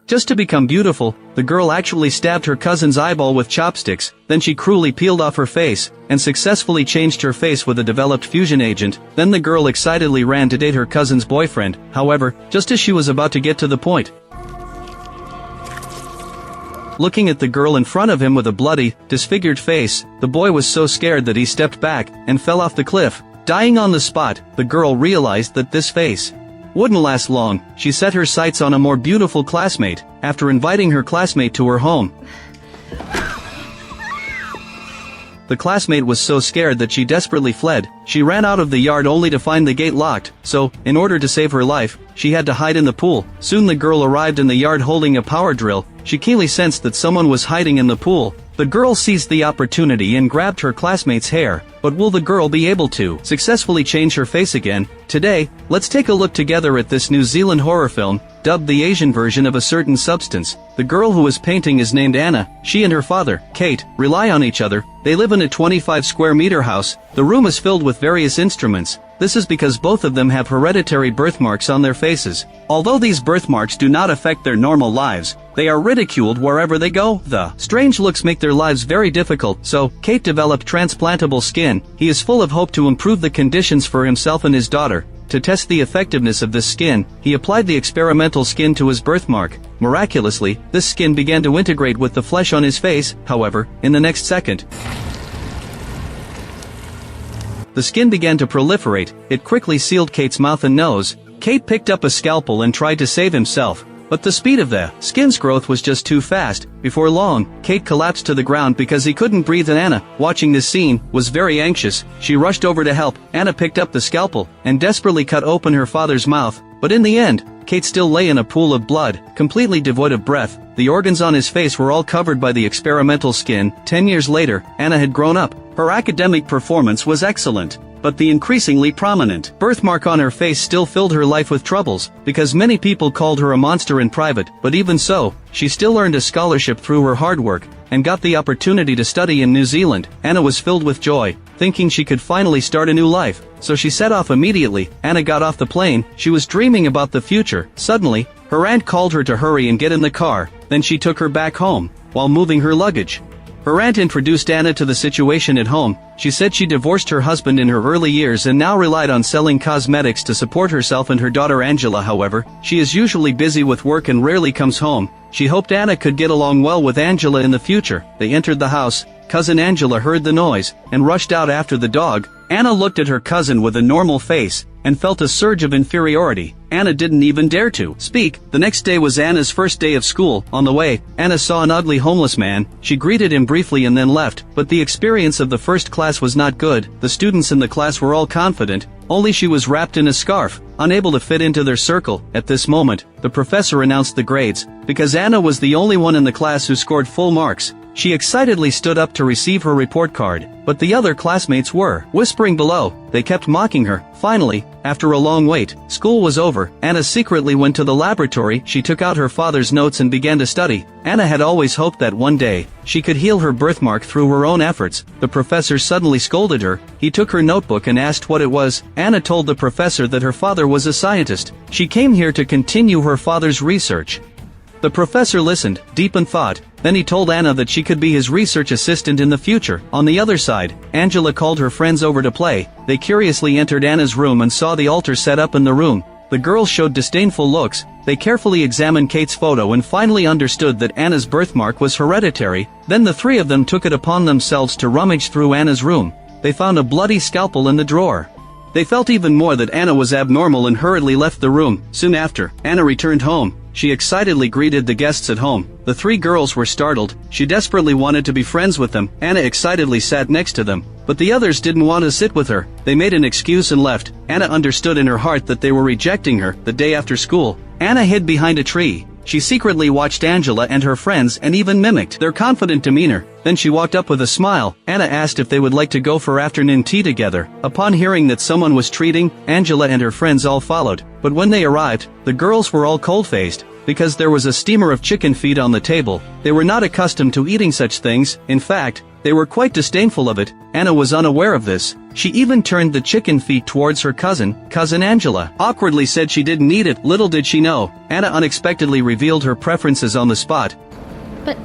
Just to become beautiful, the girl actually stabbed her cousin's eyeball with chopsticks, then she cruelly peeled off her face, and successfully changed her face with a developed fusion agent. Then the girl excitedly ran to date her cousin's boyfriend. However, just as she was about to get to the point, looking at the girl in front of him with a bloody, disfigured face, the boy was so scared that he stepped back and fell off the cliff, dying on the spot. The girl realized that this face wouldn't last long. She set her sights on a more beautiful classmate. After inviting her classmate to her home, the classmate was so scared that she desperately fled. She ran out of the yard only to find the gate locked, so, in order to save her life, she had to hide in the pool. Soon the girl arrived in the yard holding a power drill. She keenly sensed that someone was hiding in the pool. The girl seized the opportunity and grabbed her classmate's hair. But will the girl be able to successfully change her face again? Today, let's take a look together at this New Zealand horror film, dubbed the Asian version of A Certain Substance. The girl who is painting is named Anna. She and her father, Kate, rely on each other. They live in a 25-square-meter house. The room is filled with various instruments. This is because both of them have hereditary birthmarks on their faces. Although these birthmarks do not affect their normal lives, they are ridiculed wherever they go. The strange looks make their lives very difficult, so Kate developed transplantable skin. He is full of hope to improve the conditions for himself and his daughter. To test the effectiveness of this skin, he applied the experimental skin to his birthmark. Miraculously, this skin began to integrate with the flesh on his face. However, in the next second, the skin began to proliferate. It quickly sealed Kate's mouth and nose. Kate picked up a scalpel and tried to save himself, but the speed of the skin's growth was just too fast. Before long, Kate collapsed to the ground because he couldn't breathe, and Anna, watching this scene, was very anxious. She rushed over to help. Anna picked up the scalpel and desperately cut open her father's mouth, but in the end, Kate still lay in a pool of blood, completely devoid of breath. The organs on his face were all covered by the experimental skin. 10 years later, Anna had grown up. Her academic performance was excellent, but the increasingly prominent birthmark on her face still filled her life with troubles, because many people called her a monster in private. But even so, she still earned a scholarship through her hard work, and got the opportunity to study in New Zealand. Anna was filled with joy, thinking she could finally start a new life, so she set off immediately. Anna got off the plane. She was dreaming about the future. Suddenly, her aunt called her to hurry and get in the car, then she took her back home, while moving her luggage. Her aunt introduced Anna to the situation at home. She said she divorced her husband in her early years and now relied on selling cosmetics to support herself and her daughter Angela. However, she is usually busy with work and rarely comes home. She hoped Anna could get along well with Angela in the future. They entered the house. Cousin Angela heard the noise and rushed out after the dog. Anna looked at her cousin with a normal face and felt a surge of inferiority. Anna didn't even dare to speak. The next day was Anna's first day of school. On the way, Anna saw an ugly homeless man. She greeted him briefly and then left, but the experience of the first class was not good. The students in the class were all confident, only she was wrapped in a scarf, unable to fit into their circle. At this moment, the professor announced the grades. Because Anna was the only one in the class who scored full marks, she excitedly stood up to receive her report card, but the other classmates were whispering below. They kept mocking her. Finally, after a long wait, school was over. Anna secretly went to the laboratory. She took out her father's notes and began to study. Anna had always hoped that one day, she could heal her birthmark through her own efforts. The professor suddenly scolded her. He took her notebook and asked what it was. Anna told the professor that her father was a scientist. She came here to continue her father's research. The professor listened, deep in thought. Then he told Anna that she could be his research assistant in the future. On the other side, Angela called her friends over to play. They curiously entered Anna's room and saw the altar set up in the room. The girls showed disdainful looks. They carefully examined Kate's photo and finally understood that Anna's birthmark was hereditary. Then the three of them took it upon themselves to rummage through Anna's room. They found a bloody scalpel in the drawer. They felt even more that Anna was abnormal and hurriedly left the room. Soon after, Anna returned home. She excitedly greeted the guests at home. The three girls were startled. She desperately wanted to be friends with them. Anna excitedly sat next to them, but the others didn't want to sit with her. They made an excuse and left. Anna understood in her heart that they were rejecting her. The day after school, Anna hid behind a tree. She secretly watched Angela and her friends and even mimicked their confident demeanor. Then she walked up with a smile. Anna asked if they would like to go for afternoon tea together. Upon hearing that someone was treating, Angela and her friends all followed. But when they arrived, the girls were all cold-faced, because there was a steamer of chicken feet on the table. They were not accustomed to eating such things. In fact, They were quite disdainful of it. Anna was unaware of this. She even turned the chicken feet towards her cousin Angela. Awkwardly said she didn't need it. Little did she know, Anna unexpectedly revealed her preferences on the spot. But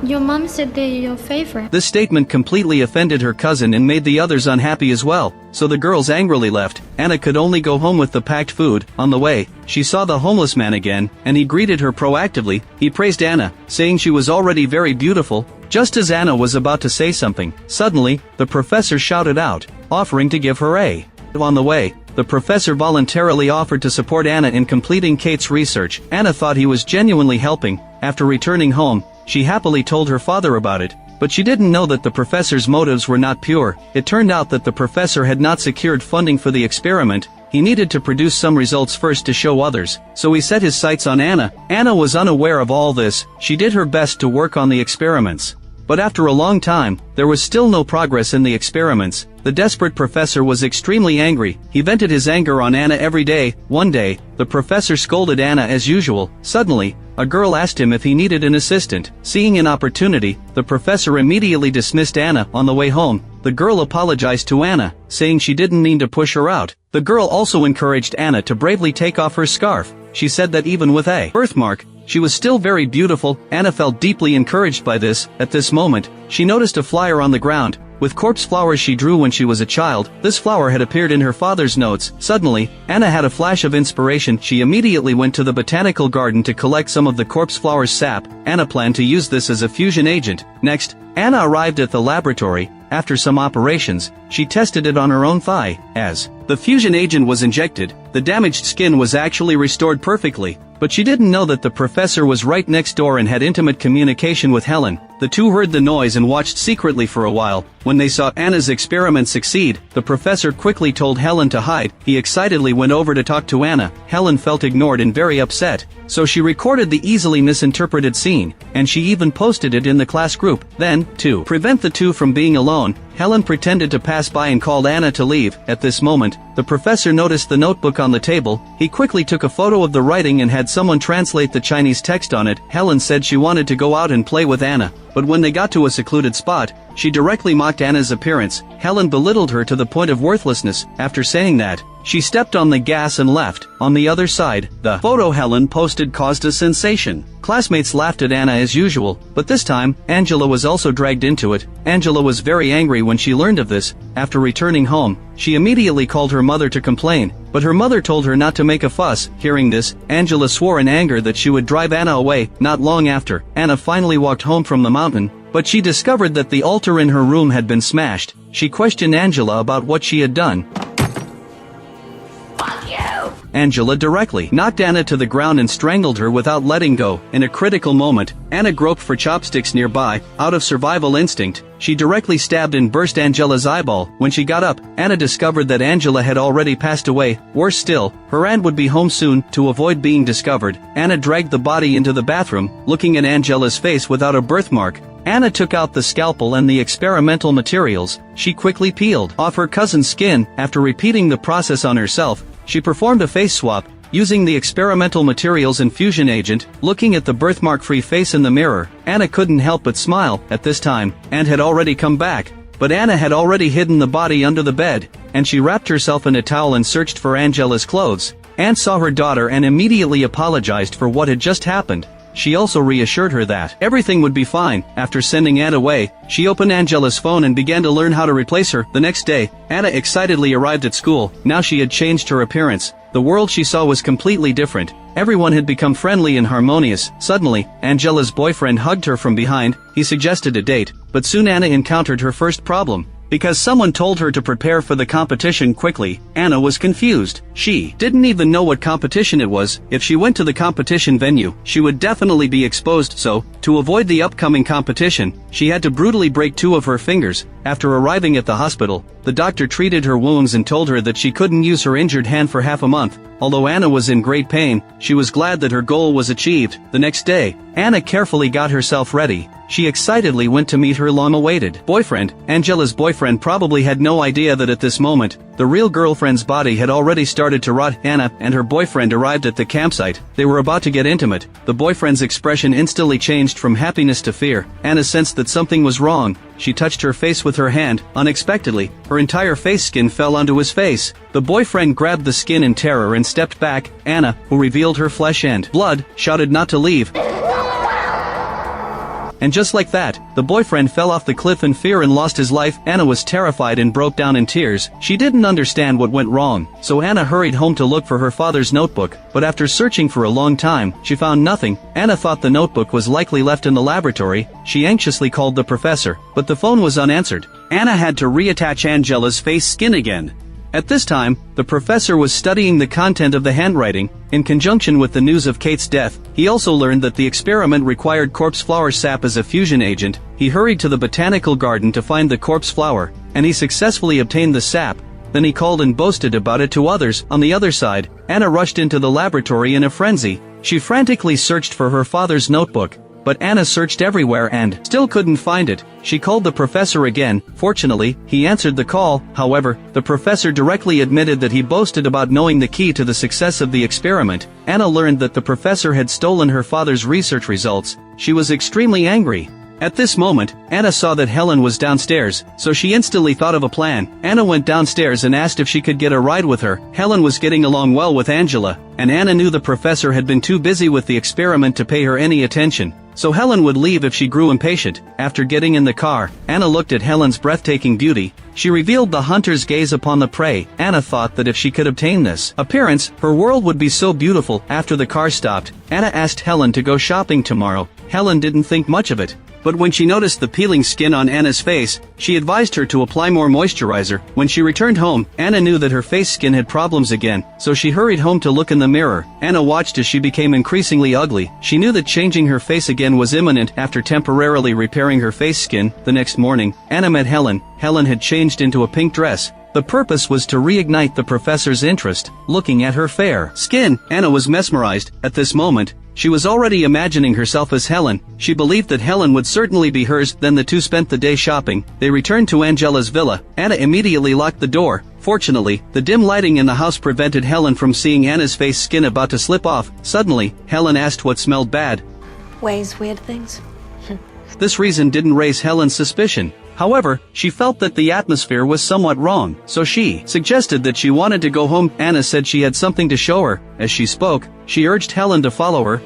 your mom said they're your favorite. This statement completely offended her cousin and made the others unhappy as well, so the girls angrily left. Anna could only go home with the packed food. On the way, she saw the homeless man again, and he greeted her proactively. He praised Anna, saying she was already very beautiful. Just as Anna was about to say something, suddenly, the professor shouted out, offering to give her a. On the way, the professor voluntarily offered to support Anna in completing Kate's research. Anna thought he was genuinely helping. After returning home, she happily told her father about it, but she didn't know that the professor's motives were not pure. It turned out that the professor had not secured funding for the experiment. He needed to produce some results first to show others, so he set his sights on Anna. Anna was unaware of all this. She did her best to work on the experiments. But after a long time, there was still no progress in the experiments. The desperate professor was extremely angry. He vented his anger on Anna every day. One day, the professor scolded Anna as usual. Suddenly, a girl asked him if he needed an assistant. Seeing an opportunity, the professor immediately dismissed Anna. On the way home, the girl apologized to Anna, saying she didn't mean to push her out. The girl also encouraged Anna to bravely take off her scarf. She said that even with a birthmark, she was still very beautiful. Anna felt deeply encouraged by this. At this moment, she noticed a flyer on the ground, with corpse flowers she drew when she was a child. This flower had appeared in her father's notes. Suddenly, Anna had a flash of inspiration. She immediately went to the botanical garden to collect some of the corpse flower's sap. Anna planned to use this as a fusion agent. Next, Anna arrived at the laboratory. After some operations, she tested it on her own thigh. As the fusion agent was injected, the damaged skin was actually restored perfectly. But she didn't know that the professor was right next door and had intimate communication with Helen. The two heard the noise and watched secretly for a while. When they saw Anna's experiment succeed, the professor quickly told Helen to hide. He excitedly went over to talk to Anna. Helen felt ignored and very upset, so she recorded the easily misinterpreted scene, and she even posted it in the class group. Then, to prevent the two from being alone, Helen pretended to pass by and called Anna to leave. At this moment, the professor noticed the notebook on the table. He quickly took a photo of the writing and had someone translate the Chinese text on it. Helen said she wanted to go out and play with Anna, but when they got to a secluded spot, she directly mocked Anna's appearance. Helen belittled her to the point of worthlessness. After saying that, she stepped on the gas and left. On the other side, the photo Helen posted caused a sensation. Classmates laughed at Anna as usual, but this time, Angela was also dragged into it. Angela was very angry when she learned of this. After returning home, she immediately called her mother to complain, but her mother told her not to make a fuss. Hearing this, Angela swore in anger that she would drive Anna away. Not long after, Anna finally walked home from the mountain, but she discovered that the altar in her room had been smashed. She questioned Angela about what she had done. Angela directly knocked Anna to the ground and strangled her without letting go. In a critical moment, Anna groped for chopsticks nearby. Out of survival instinct, she directly stabbed and burst Angela's eyeball. When she got up, Anna discovered that Angela had already passed away. Worse still, her aunt would be home soon. To avoid being discovered, Anna dragged the body into the bathroom. Looking at Angela's face without a birthmark, Anna took out the scalpel and the experimental materials. She quickly peeled off her cousin's skin. After repeating the process on herself, she performed a face swap, using the experimental materials and fusion agent. Looking at the birthmark-free face in the mirror, Anna couldn't help but smile. At this time, Aunt had already come back, but Anna had already hidden the body under the bed, and she wrapped herself in a towel and searched for Angela's clothes. Aunt saw her daughter and immediately apologized for what had just happened. She also reassured her that everything would be fine. After sending Anna away, she opened Angela's phone and began to learn how to replace her. The next day, Anna excitedly arrived at school. Now she had changed her appearance. The world she saw was completely different. Everyone had become friendly and harmonious. Suddenly, Angela's boyfriend hugged her from behind. He suggested a date, but soon Anna encountered her first problem. Because someone told her to prepare for the competition quickly, Anna was confused. She didn't even know what competition it was. If she went to the competition venue, she would definitely be exposed, so, to avoid the upcoming competition, she had to brutally break 2 of her fingers. After arriving at the hospital, the doctor treated her wounds and told her that she couldn't use her injured hand for half a month. Although Anna was in great pain, she was glad that her goal was achieved. The next day, Anna carefully got herself ready. She excitedly went to meet her long-awaited boyfriend. Angela's boyfriend probably had no idea that at this moment, the real girlfriend's body had already started to rot. Anna and her boyfriend arrived at the campsite. They were about to get intimate. The boyfriend's expression instantly changed from happiness to fear. Anna sensed that something was wrong. she touched her face with her hand. Unexpectedly, her entire face skin fell onto his face. The boyfriend grabbed the skin in terror and stepped back. Anna, who revealed her flesh and blood, shouted not to leave. And just like that, the boyfriend fell off the cliff in fear and lost his life. Anna was terrified and broke down in tears. She didn't understand what went wrong, so Anna hurried home to look for her father's notebook, but after searching for a long time, she found nothing. Anna thought the notebook was likely left in the laboratory. She anxiously called the professor, but the phone was unanswered. Anna had to reattach Angela's face skin again. At this time, the professor was studying the content of the handwriting. In conjunction with the news of Kate's death, he also learned that the experiment required corpse flower sap as a fusion agent. He hurried to the botanical garden to find the corpse flower, and he successfully obtained the sap. Then he called and boasted about it to others. On the other side, Anna rushed into the laboratory in a frenzy. She frantically searched for her father's notebook, but Anna searched everywhere and still couldn't find it. She called the professor again. Fortunately, he answered the call. However, the professor directly admitted that he boasted about knowing the key to the success of the experiment. Anna learned that the professor had stolen her father's research results. She was extremely angry. At this moment, Anna saw that Helen was downstairs, so she instantly thought of a plan. Anna went downstairs and asked if she could get a ride with her. Helen was getting along well with Angela, and Anna knew the professor had been too busy with the experiment to pay her any attention, so Helen would leave if she grew impatient. After getting in the car, Anna looked at Helen's breathtaking beauty. She revealed the hunter's gaze upon the prey. Anna thought that if she could obtain this appearance, her world would be so beautiful. After the car stopped, Anna asked Helen to go shopping tomorrow. Helen didn't think much of it, but when she noticed the peeling skin on Anna's face, she advised her to apply more moisturizer. When she returned home, Anna knew that her face skin had problems again, so she hurried home to look in the mirror. Anna watched as she became increasingly ugly. She knew that changing her face again was imminent. After temporarily repairing her face skin, the next morning, Anna met Helen. Helen had changed into a pink dress. The purpose was to reignite the professor's interest. Looking at her fair skin, Anna was mesmerized. At this moment, she was already imagining herself as Helen. She believed that Helen would certainly be hers. Then the two spent the day shopping. They returned to Angela's villa. Anna immediately locked the door. Fortunately, the dim lighting in the house prevented Helen from seeing Anna's face skin about to slip off. Suddenly, Helen asked what smelled bad. Weighs weird things. This reason didn't raise Helen's suspicion. However, she felt that the atmosphere was somewhat wrong, so she suggested that she wanted to go home. Anna said she had something to show her. As she spoke, she urged Helen to follow her.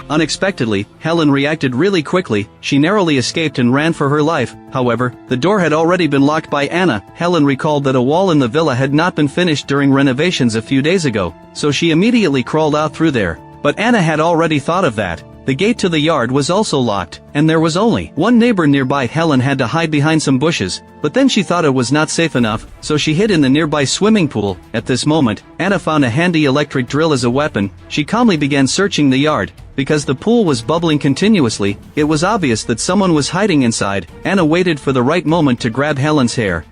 Unexpectedly, Helen reacted really quickly. She narrowly escaped and ran for her life. However, the door had already been locked by Anna. Helen recalled that a wall in the villa had not been finished during renovations a few days ago, so she immediately crawled out through there. But Anna had already thought of that. The gate to the yard was also locked, and there was only one neighbor nearby. Helen had to hide behind some bushes, but then she thought it was not safe enough, so she hid in the nearby swimming pool. At this moment, Anna found a handy electric drill as a weapon. She calmly began searching the yard. Because the pool was bubbling continuously, it was obvious that someone was hiding inside. Anna waited for the right moment to grab Helen's hair.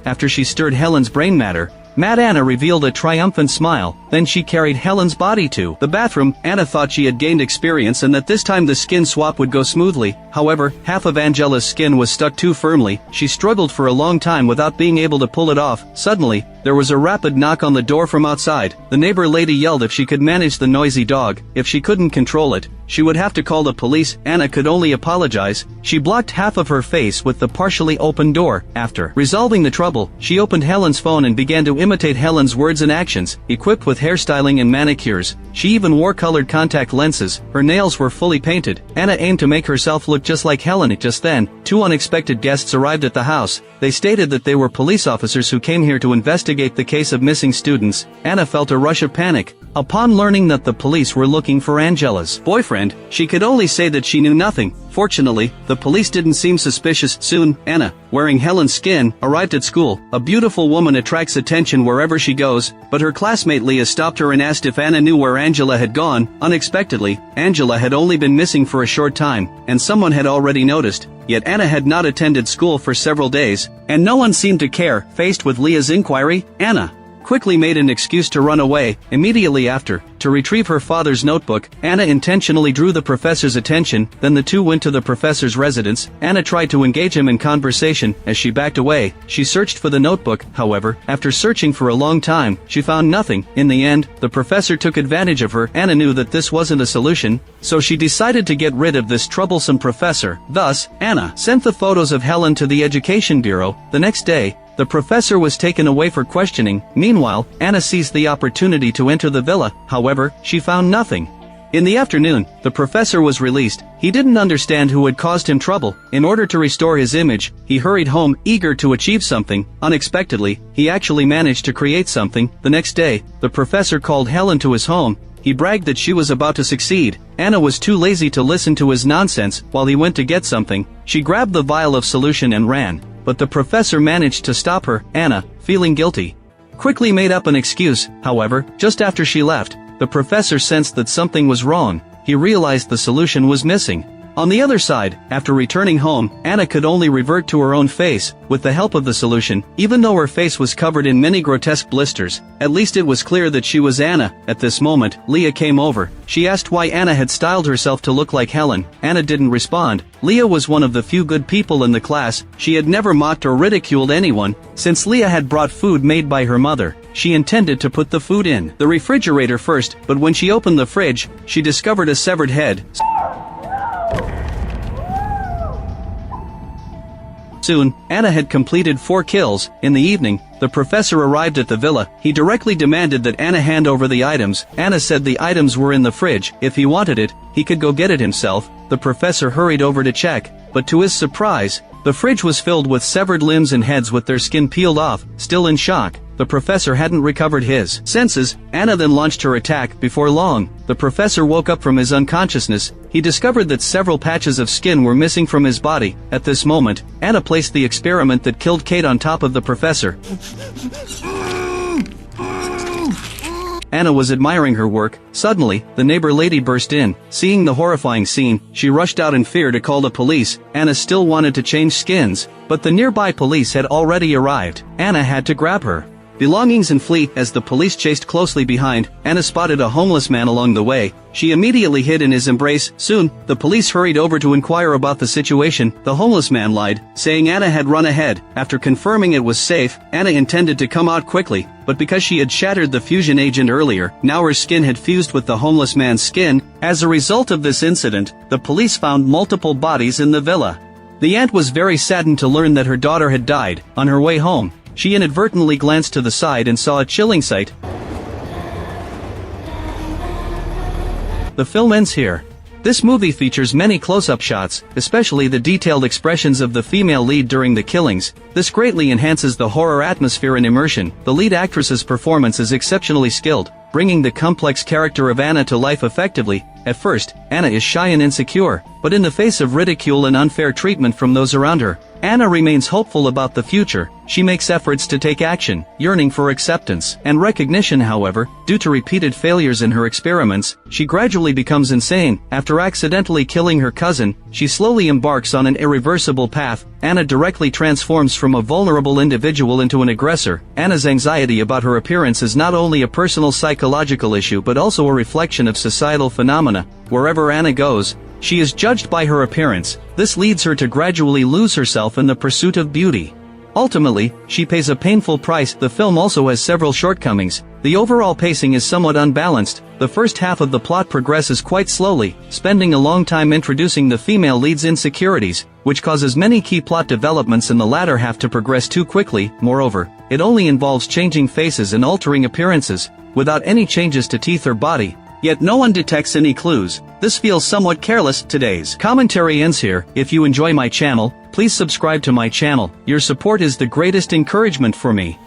After she stirred Helen's brain matter, Mad Anna revealed a triumphant smile. Then she carried Helen's body to the bathroom. Anna thought she had gained experience and that this time the skin swap would go smoothly. However, half of Angela's skin was stuck too firmly. She struggled for a long time without being able to pull it off. Suddenly, there was a rapid knock on the door from outside. The neighbor lady yelled if she could manage the noisy dog. If she couldn't control it, she would have to call the police. Anna could only apologize. She blocked half of her face with the partially open door. After resolving the trouble, she opened Helen's phone and began to imitate Helen's words and actions. Equipped with hairstyling and manicures, she even wore colored contact lenses. Her nails were fully painted. Anna aimed to make herself look just like Helen. Just then, two unexpected guests arrived at the house. They stated that they were police officers who came here to investigate the case of missing students. Anna felt a rush of panic. Upon learning that the police were looking for Angela's boyfriend, she could only say that she knew nothing. Fortunately, the police didn't seem suspicious. Soon, Anna, wearing Helen's skin, arrived at school. A beautiful woman attracts attention wherever she goes, but her classmate Leah stopped her and asked if Anna knew where Angela had gone. Unexpectedly, Angela had only been missing for a short time, and someone had already noticed. Yet Anna had not attended school for several days, and no one seemed to care. Faced with Leah's inquiry, Anna quickly made an excuse to run away. Immediately after, to retrieve her father's notebook, Anna intentionally drew the professor's attention. Then the two went to the professor's residence. Anna tried to engage him in conversation. As she backed away, she searched for the notebook. However, after searching for a long time, she found nothing. In the end, the professor took advantage of her. Anna knew that this wasn't a solution, so she decided to get rid of this troublesome professor. Thus, Anna sent the photos of Helen to the Education Bureau. The next day, the professor was taken away for questioning. Meanwhile, Anna seized the opportunity to enter the villa. However, she found nothing. In the afternoon, the professor was released. He didn't understand who had caused him trouble. In order to restore his image, he hurried home, eager to achieve something. Unexpectedly, he actually managed to create something. The next day, the professor called Helen to his home. He bragged that she was about to succeed. Anna was too lazy to listen to his nonsense. While he went to get something, she grabbed the vial of solution and ran. But the professor managed to stop her. Anna, feeling guilty, quickly made up an excuse. However, just after she left, the professor sensed that something was wrong. He realized the solution was missing. On the other side, after returning home, Anna could only revert to her own face. With the help of the solution, even though her face was covered in many grotesque blisters, at least it was clear that she was Anna. At this moment, Leah came over. She asked why Anna had styled herself to look like Helen. Anna didn't respond. Leah was one of the few good people in the class. She had never mocked or ridiculed anyone. Since Leah had brought food made by her mother, she intended to put the food in the refrigerator first, but when she opened the fridge, she discovered a severed head. Soon, Anna had completed 4 kills. In the evening, the professor arrived at the villa. He directly demanded that Anna hand over the items. Anna said the items were in the fridge. If he wanted it, he could go get it himself. The professor hurried over to check, but to his surprise, the fridge was filled with severed limbs and heads with their skin peeled off. Still in shock, the professor hadn't recovered his senses. Anna then launched her attack. Before long, the professor woke up from his unconsciousness. He discovered that several patches of skin were missing from his body. At this moment, Anna placed the experiment that killed Kate on top of the professor. Anna was admiring her work. Suddenly, the neighbor lady burst in. Seeing the horrifying scene, she rushed out in fear to call the police. Anna still wanted to change skins, but the nearby police had already arrived. Anna had to grab her belongings and flee. As the police chased closely behind, Anna spotted a homeless man along the way. She immediately hid in his embrace. Soon, the police hurried over to inquire about the situation. The homeless man lied, saying Anna had run ahead. After confirming it was safe, Anna intended to come out quickly, but because she had shattered the fusion agent earlier, now her skin had fused with the homeless man's skin. As a result of this incident, the police found multiple bodies in the villa. The aunt was very saddened to learn that her daughter had died. On her way home, she inadvertently glanced to the side and saw a chilling sight. The film ends here. This movie features many close-up shots, especially the detailed expressions of the female lead during the killings. This greatly enhances the horror atmosphere and immersion. The lead actress's performance is exceptionally skilled, bringing the complex character of Anna to life effectively. At first, Anna is shy and insecure, but in the face of ridicule and unfair treatment from those around her, Anna remains hopeful about the future. She makes efforts to take action, yearning for acceptance and recognition. However, due to repeated failures in her experiments, she gradually becomes insane. After accidentally killing her cousin, she slowly embarks on an irreversible path. Anna directly transforms from a vulnerable individual into an aggressor. Anna's anxiety about her appearance is not only a personal psychological issue but also a reflection of societal phenomena. Wherever Anna goes, she is judged by her appearance. This leads her to gradually lose herself in the pursuit of beauty. Ultimately, she pays a painful price. The film also has several shortcomings. The overall pacing is somewhat unbalanced. The first half of the plot progresses quite slowly, spending a long time introducing the female lead's insecurities, which causes many key plot developments in the latter half to progress too quickly. Moreover, it only involves changing faces and altering appearances, without any changes to teeth or body. Yet no one detects any clues. This feels somewhat careless. Today's commentary ends here. If you enjoy my channel, please subscribe to my channel. Your support is the greatest encouragement for me.